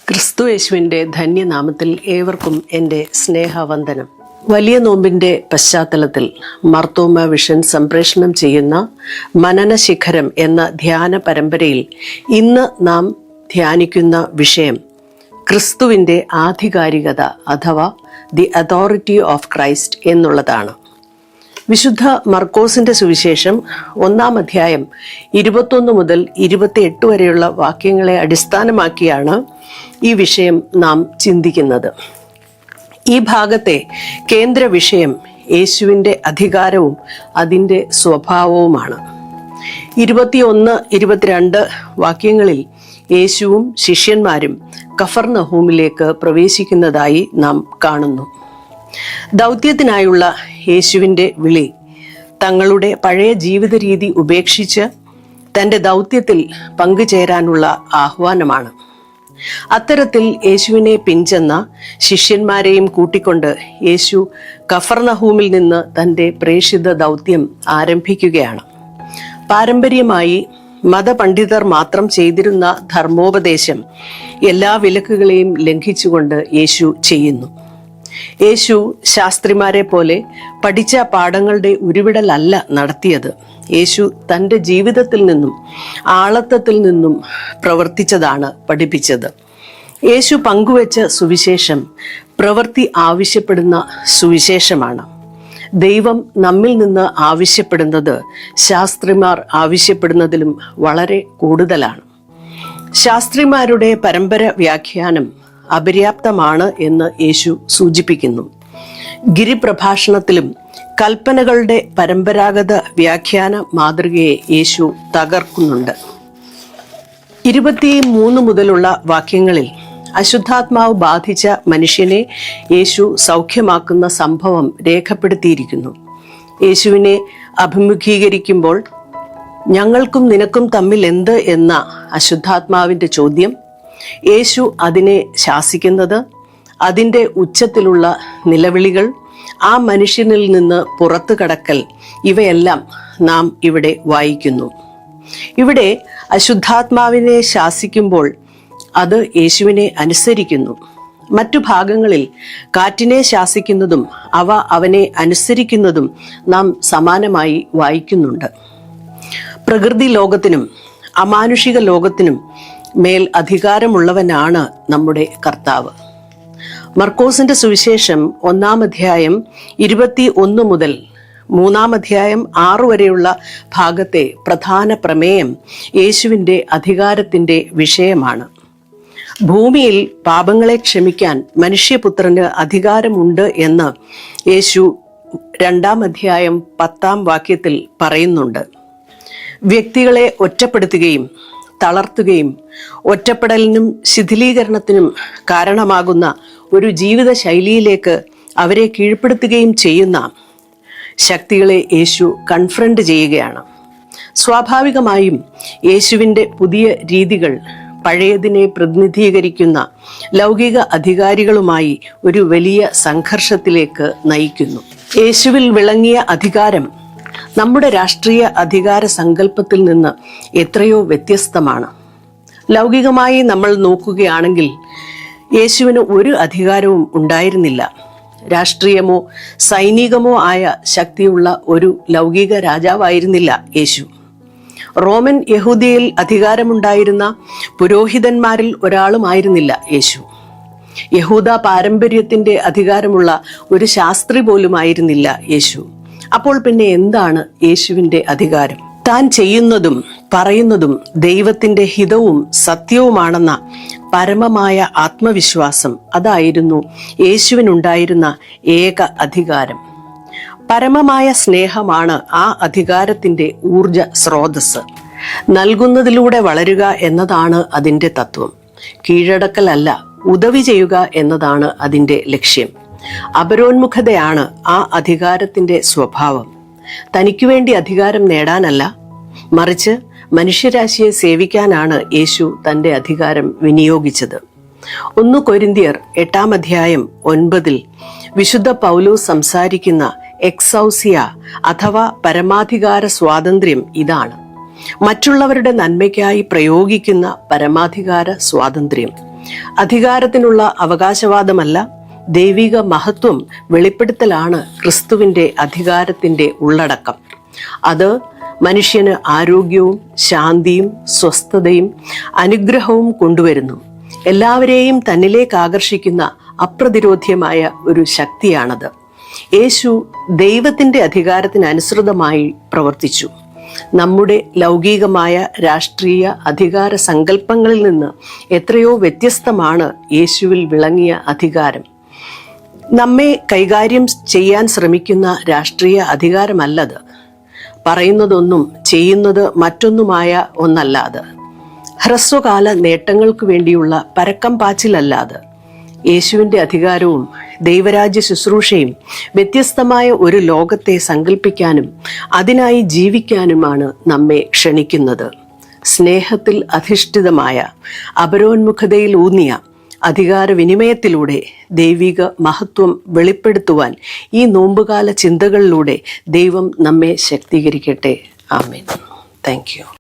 ക്രിസ്തു യേശുവിൻ്റെ ധന്യനാമത്തിൽ ഏവർക്കും എൻ്റെ സ്നേഹവന്ദനം. വലിയ നോമ്പിൻ്റെ പശ്ചാത്തലത്തിൽ മാർത്തോമ വിഷൻ സംപ്രേഷണം ചെയ്യുന്ന മനനശിഖരം എന്ന ധ്യാന പരമ്പരയിൽ ഇന്ന് നാം ധ്യാനിക്കുന്ന വിഷയം ക്രിസ്തുവിൻ്റെ ആധികാരികത അഥവാ ദി അതോറിറ്റി ഓഫ് ക്രൈസ്റ്റ് എന്നുള്ളതാണ്. വിശുദ്ധ മർക്കോസിന്റെ സുവിശേഷം 1-ാം അധ്യായം 21 മുതൽ 28 വരെയുള്ള വാക്യങ്ങളെ അടിസ്ഥാനമാക്കിയാണ് ഈ വിഷയം നാം ചിന്തിക്കുന്നത്. ഈ ഭാഗത്തെ കേന്ദ്ര വിഷയം യേശുവിൻ്റെ അധികാരവും അതിൻ്റെ സ്വഭാവവുമാണ്. 21-22 വാക്യങ്ങളിൽ യേശുവും ശിഷ്യന്മാരും കഫർനഹൂമിലേക്ക് പ്രവേശിക്കുന്നതായി നാം കാണുന്നു. ദൗത്യത്തിനായുള്ള യേശുവിൻ്റെ വിളി തങ്ങളുടെ പഴയ ജീവിത രീതി ഉപേക്ഷിച്ച് തൻ്റെ ദൗത്യത്തിൽ പങ്കുചേരാനുള്ള ആഹ്വാനമാണ്. അത്തരത്തിൽ യേശുവിനെ പിൻചെന്ന ശിഷ്യന്മാരെയും കൂട്ടിക്കൊണ്ട് യേശു കഫർനഹൂമിൽ നിന്ന് തൻ്റെ പ്രേഷിത ദൗത്യം ആരംഭിക്കുകയാണ്. പാരമ്പര്യമായി മതപണ്ഡിതർ മാത്രം ചെയ്തിരുന്ന ധർമ്മോപദേശം എല്ലാ വിലക്കുകളെയും ലംഘിച്ചുകൊണ്ട് യേശു ചെയ്യുന്നു. യേശു ശാസ്ത്രിമാരെ പോലെ പഠിച്ച പാഠങ്ങളുടെ ഉരുവിടലല്ല നടത്തിയത്. യേശു തൻ്റെ ജീവിതത്തിൽ നിന്നും ആളത്വത്തിൽ നിന്നും പ്രവർത്തിച്ചതാണ് പഠിപ്പിച്ചത്. യേശു പങ്കുവെച്ച സുവിശേഷം പ്രവൃത്തി ആവശ്യപ്പെടുന്ന സുവിശേഷമാണ്. ദൈവം നമ്മിൽ നിന്ന് ആവശ്യപ്പെടുന്നത് ശാസ്ത്രിമാർ ആവശ്യപ്പെടുന്നതിലും വളരെ കൂടുതലാണ്. ശാസ്ത്രിമാരുടെ പരമ്പര വ്യാഖ്യാനം അപര്യാപ്തമാണ് എന്ന് യേശു സൂചിപ്പിക്കുന്നു. ഗിരിപ്രഭാഷണത്തിലും കൽപ്പനകളുടെ പരമ്പരാഗത വ്യാഖ്യാന മാതൃകയെ യേശു തകർക്കുന്നുണ്ട്. 23 മുതലുള്ള വാക്യങ്ങളിൽ അശുദ്ധാത്മാവ് ബാധിച്ച മനുഷ്യനെ യേശു സൗഖ്യമാക്കുന്ന സംഭവം രേഖപ്പെടുത്തിയിരിക്കുന്നു. യേശുവിനെ അഭിമുഖീകരിക്കുമ്പോൾ ഞങ്ങൾക്കും നിനക്കും തമ്മിൽ എന്ത് എന്ന അശുദ്ധാത്മാവിൻ്റെ ചോദ്യം, യേശു അതിനെ ശാസിക്കുന്നത്, അതിൻ്റെ ഉച്ചത്തിലുള്ള നിലവിളികൾ, ആ മനുഷ്യനിൽ നിന്ന് പുറത്തു കടക്കൽ, ഇവയെല്ലാം നാം ഇവിടെ വായിക്കുന്നു. ഇവിടെ അശുദ്ധാത്മാവിനെ ശാസിക്കുമ്പോൾ അത് യേശുവിനെ അനുസരിക്കുന്നു. മറ്റു ഭാഗങ്ങളിൽ കാറ്റിനെ ശാസിക്കുന്നതും അവ അവനെ അനുസരിക്കുന്നതും നാം സമാനമായി വായിക്കുന്നുണ്ട്. പ്രകൃതി ലോകത്തിനും അമാനുഷിക ലോകത്തിനും മേൽ അധികാരമുള്ളവനാണ് നമ്മുടെ കർത്താവ്. മർക്കോസിന്റെ സുവിശേഷം 1-ാം അധ്യായം 21 മുതൽ 3-ാം അധ്യായം 6 വരെയുള്ള ഭാഗത്തെ പ്രധാന പ്രമേയം യേശുവിൻ്റെ അധികാരത്തിൻ്റെ വിഷയമാണ്. ഭൂമിയിൽ പാപങ്ങളെ ക്ഷമിക്കാൻ മനുഷ്യപുത്രന് അധികാരമുണ്ട് എന്ന് യേശു 2-ാം അധ്യായം 10-ാം വാക്യത്തിൽ പറയുന്നുണ്ട്. വ്യക്തികളെ ഒറ്റപ്പെടുത്തുകയും തളർത്തുകയും ഒറ്റപ്പെടലിനും ശിഥിലീകരണത്തിനും കാരണമാകുന്ന ഒരു ജീവിത ശൈലിയിലേക്ക് അവരെ കീഴ്പ്പെടുത്തുകയും ചെയ്യുന്ന ശക്തികളെ യേശു കൺഫ്രണ്ട് ചെയ്യുകയാണ്. സ്വാഭാവികമായും യേശുവിൻ്റെ പുതിയ രീതികൾ പഴയതിനെ പ്രതിനിധീകരിക്കുന്ന ലൗകിക അധികാരികളുമായി ഒരു വലിയ സംഘർഷത്തിലേക്ക് നയിക്കുന്നു. യേശുവിൽ വിളങ്ങിയ അധികാരം നമ്മുടെ രാഷ്ട്രീയ അധികാര സങ്കല്പത്തിൽ നിന്ന് എത്രയോ വ്യത്യസ്തമാണ്. ലൗകികമായി നമ്മൾ നോക്കുകയാണെങ്കിൽ യേശുവിന് ഒരു അധികാരവും ഉണ്ടായിരുന്നില്ല. രാഷ്ട്രീയമോ സൈനികമോ ആയ ശക്തിയുള്ള ഒരു ലൗകിക രാജാവായിരുന്നില്ല യേശു. റോമൻ യഹൂദിയയിൽ അധികാരമുണ്ടായിരുന്ന പുരോഹിതന്മാരിൽ ഒരാളുമായിരുന്നില്ല യേശു. യഹൂദ പാരമ്പര്യത്തിന്റെ അധികാരമുള്ള ഒരു ശാസ്ത്രി പോലുമായിരുന്നില്ല യേശു. അപ്പോൾ പിന്നെ എന്താണ് യേശുവിൻ്റെ അധികാരം? താൻ ചെയ്യുന്നതും പറയുന്നതും ദൈവത്തിൻ്റെ ഹിതവും സത്യവുമാണെന്ന പരമമായ ആത്മവിശ്വാസം, അതായിരുന്നു യേശുവിനുണ്ടായിരുന്ന ഏക അധികാരം. പരമമായ സ്നേഹമാണ് ആ അധികാരത്തിൻ്റെ ഊർജ സ്രോതസ്. നൽകുന്നതിലൂടെ വളരുക എന്നതാണ് അതിൻ്റെ തത്വം. കീഴടക്കലല്ല, ഉദവി ചെയ്യുക എന്നതാണ് അതിൻ്റെ ലക്ഷ്യം. അപരോന്മുഖതയാണ് ആ അധികാരത്തിൻ്റെ സ്വഭാവം. തനിക്കു വേണ്ടി അധികാരം നേടാനല്ല, മറിച്ച് മനുഷ്യരാശിയെ സേവിക്കാനാണ് യേശു തൻ്റെ അധികാരം വിനിയോഗിച്ചത്. 1 കൊരിന്ത്യർ 8-ാം അധ്യായം 9 വിശുദ്ധ പൗലോസ് സംസാരിക്കുന്ന എക്സൗസിയ അഥവാ പരമാധികാര സ്വാതന്ത്ര്യം ഇതാണ്. മറ്റുള്ളവരുടെ നന്മയ്ക്കായി പ്രയോഗിക്കുന്ന പരമാധികാര സ്വാതന്ത്ര്യം. അധികാരത്തിനുള്ള അവകാശവാദമല്ല, ദൈവിക മഹത്വം വെളിപ്പെടുത്തലാണ് ക്രിസ്തുവിൻ്റെ അധികാരത്തിൻ്റെ ഉള്ളടക്കം. അത് മനുഷ്യന് ആരോഗ്യവും ശാന്തിയും സ്വസ്ഥതയും അനുഗ്രഹവും കൊണ്ടുവരുന്നു. എല്ലാവരെയും തന്നിലേക്ക് ആകർഷിക്കുന്ന അപ്രതിരോധ്യമായ ഒരു ശക്തിയാണത്. യേശു ദൈവത്തിൻ്റെ അധികാരത്തിന് അനുസൃതമായി പ്രവർത്തിച്ചു. നമ്മുടെ ലൗകികമായ രാഷ്ട്രീയ അധികാര സങ്കല്പങ്ങളിൽ നിന്ന് എത്രയോ വ്യത്യസ്തമാണ് യേശുവിൽ വിളങ്ങിയ അധികാരം. നമ്മെ കൈകാര്യം ചെയ്യാൻ ശ്രമിക്കുന്ന രാഷ്ട്രീയ അധികാരമല്ലത്. പറയുന്നതൊന്നും ചെയ്യുന്നത് മറ്റൊന്നുമായ ഒന്നല്ലാതെ, ഹ്രസ്വകാല നേട്ടങ്ങൾക്ക് വേണ്ടിയുള്ള പരക്കം പാച്ചിലല്ലാതെ. യേശുവിൻ്റെ അധികാരവും ദൈവരാജ്യ ശുശ്രൂഷയും വ്യത്യസ്തമായ ഒരു ലോകത്തെ സങ്കല്പിക്കാനും അതിനായി ജീവിക്കാനുമാണ് നമ്മെ ക്ഷണിക്കുന്നത്. സ്നേഹത്തിൽ അധിഷ്ഠിതമായ, അപരോന്മുഖതയിൽ ഊന്നിയ അധികാര വിനിമയത്തിലൂടെ ദൈവിക മഹത്വം വെളിപ്പെടുത്തുവാൻ ഈ നോമ്പുകാല ചിന്തകളിലൂടെ ദൈവം നമ്മെ ശക്തീകരിക്കട്ടെ. ആമേൻ. Thank you.